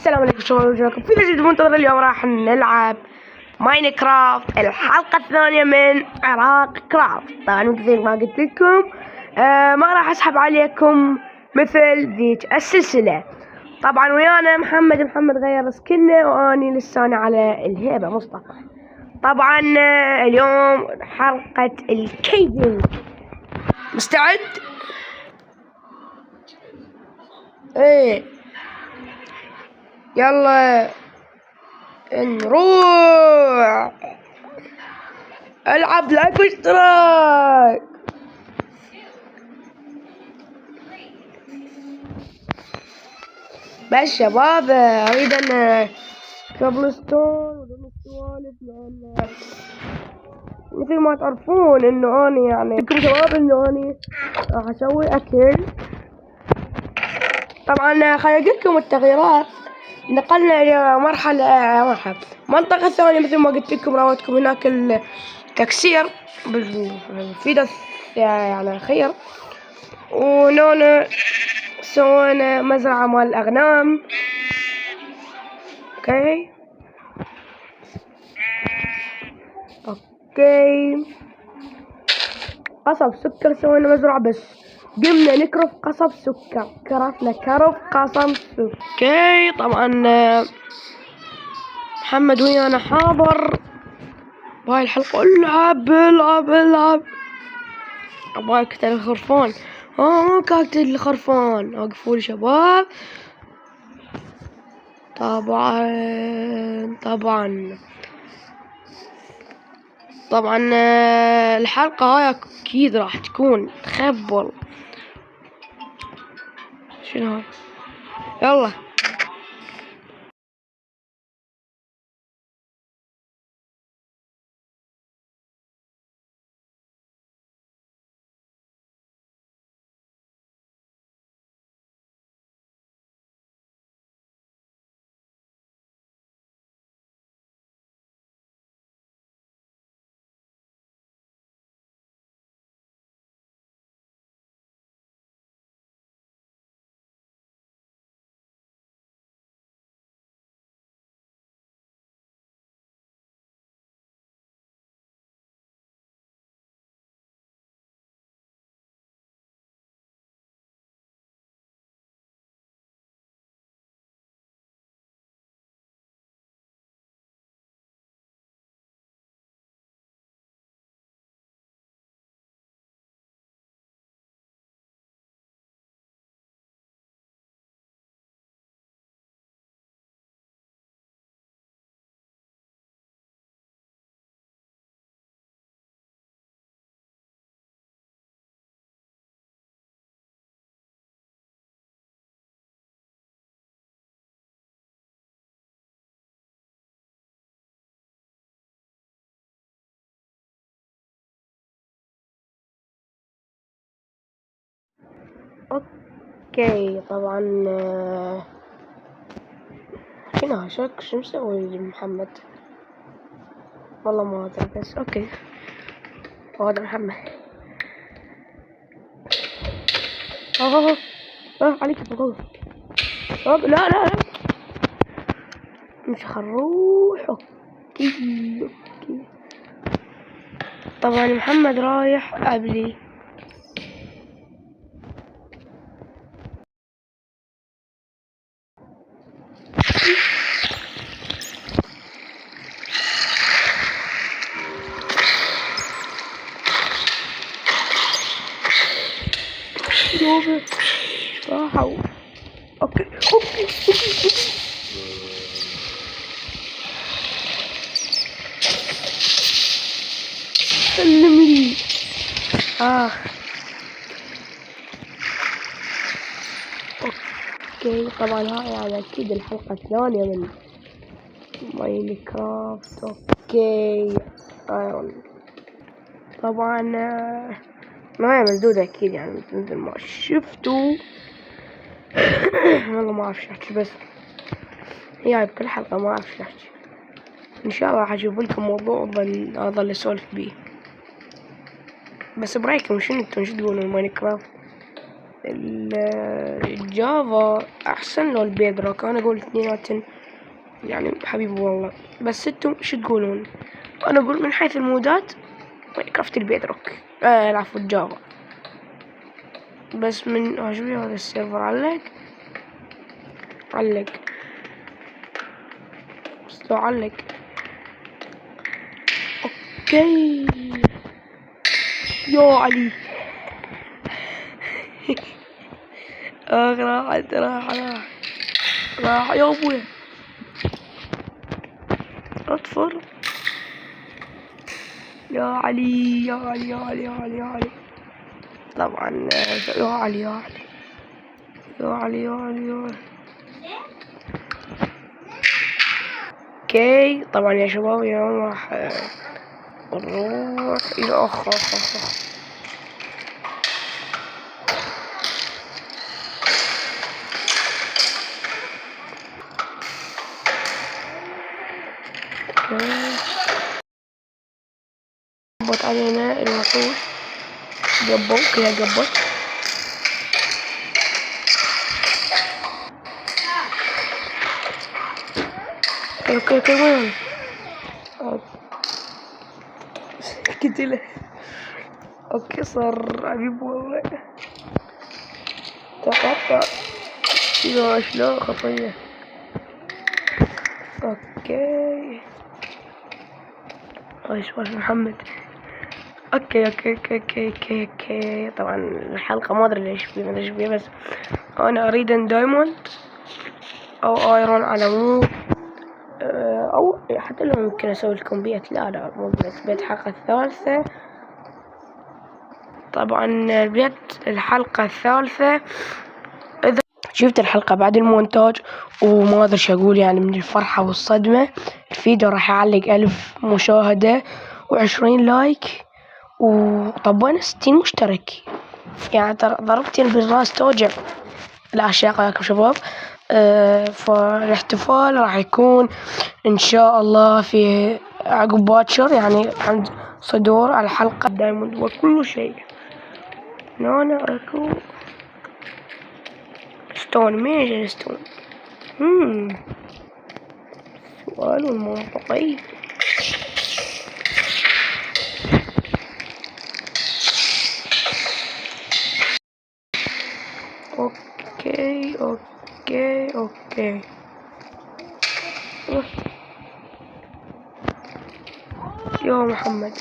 السلام عليكم شباب، وجاكم في جديد منتظر. اليوم راح نلعب ماينكرافت الحلقة الثانية من عراق كرافت. طبعا مثل ما قلت لكم ما راح اسحب عليكم مثل ذيك السلسلة. طبعا ويانا محمد غير سكنه، واني لساني على الهيبة مصطفى. طبعا اليوم حلقة الكيفنج. مستعد؟ ايه يلا نروح. العب لايك واشتراك. بس شباب اريد ان كابلستون ودون السوالف، لان مثل ما تعرفون انه اني يعني لكم شباب انه اني راح اسوي اكل. طبعا خليني اقول التغييرات. نقلنا الى منطقة ثانية. مثل ما قلت لكم راوتكم هناك التكسير بالفيدة يعني خير، ونونا سوينا مزرعة مال الأغنام. اوكي قصب سكر، سوينا مزرعة بس قمنا نكرف قصب سكر، كرفنا كرف قصب سكر. اوكي طبعا محمد ويانا حاضر بهاي الحلقة. العب ابغى اقتل الخرفان. ما قاتل الخرفان، وقفوا لي شباب. طبعا الحلقة هاي اكيد راح تكون تخبل. شنو هاي؟ يلا اوكي. طبعا شنو هاشك؟ شو مسوي محمد؟ والله ما ادري، بس اوكي. هذا محمد. عليك بقول. لا مش هنروح. اوكي. طبعا محمد رايح قبلي. راحوا. اوكي سلم لي. اوكي طبعا هاي يعني اكيد الحلقة الثانية من ماينكرافت. اوكي طبعا ما هي مسدودة اكيد، يعني مثل ما شفتوا. والله ما اعرف شو احكي، بس هي بكل حلقة ما اعرف شو احكي. ان شاء الله راح اجيب لكم موضوع اظل اسولف بيه. بس برايكم شنو انتم شو تقولون ماينكرافت الجافا احسن لو البيدروك؟ انا اقول اثنيناتن يعني حبيبي والله، بس انتم شو تقولون؟ انا اقول من حيث المودات ماينكرافت البيدروك، العفو الجافا. بس من عجبي هذا السيرفر علق بس لو علق اوكي. يا علي راح يا ابويا اطفر. يا علي يا علي يا علي يا علي يا علي طبعا يا علي يا علي يا علي يا علي يا علي. اوكي طبعا يا شباب اليوم راح نروح الى اخ قبط علينا الوحوش، قبوا كذا قبط. اوكي وين قتله. اوكي صار عجيب والله، تقطع يا شلون خطية. اوكي ايش اسمه محمد. اوكي طبعا الحلقة ما ادري ليش بيه بس انا اريد ان دايموند او ايرون على مود، او حتى لو ممكن اسوي لكم بيت، لا مو بيت الحلقة الثالثة. طبعا الحلقة الثالثة اذا شفت الحلقة بعد المونتاج وما ادري شو اقول يعني من الفرحة والصدمة، الفيديو راح يعلق 1000 مشاهدة و20 لايك وطبعا 60 مشترك، يعني ضربتين بالراس توجع الأعشاق ياكم شباب. فالاحتفال راح يكون ان شاء الله في عقب باكر، يعني عند صدور الحلقة دايموند وكل شيء. هنا اكو ستون، مين ستون؟ سؤال منطقي. اوكي يا محمد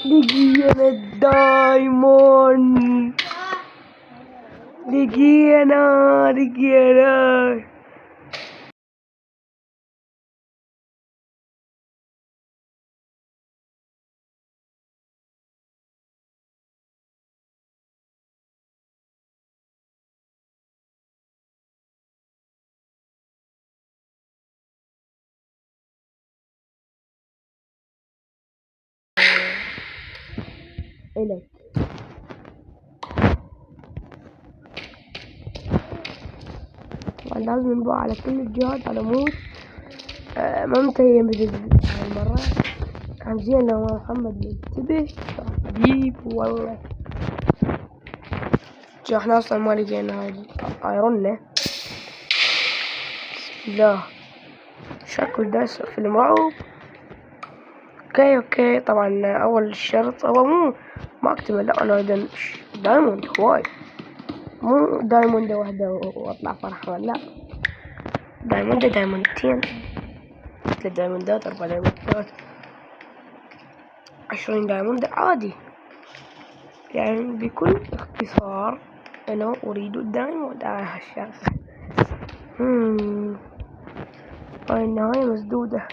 لقينا الدايموند، لقينا إلك. طبعا لازم نروح على كل الجهات على مود ما منتهية مثل هالمرة. كان زين لو محمد ينتبه حبيب والله. احنا اصلا ما لقينا هاي ايرونه. لا شكل داس في المرعب. اوكي طبعا اول شرط هو مو ما اكتمل، لا انا اريد دايموند هواي، مو دايموند واحدة واطلع فرحان، لا دايموندتين، 3 دايموندات 4 دايموندات 20 دايموند عادي. يعني بكل اختصار انا اريد الدايموند على هالشاشة. هاي النهاية مسدودة.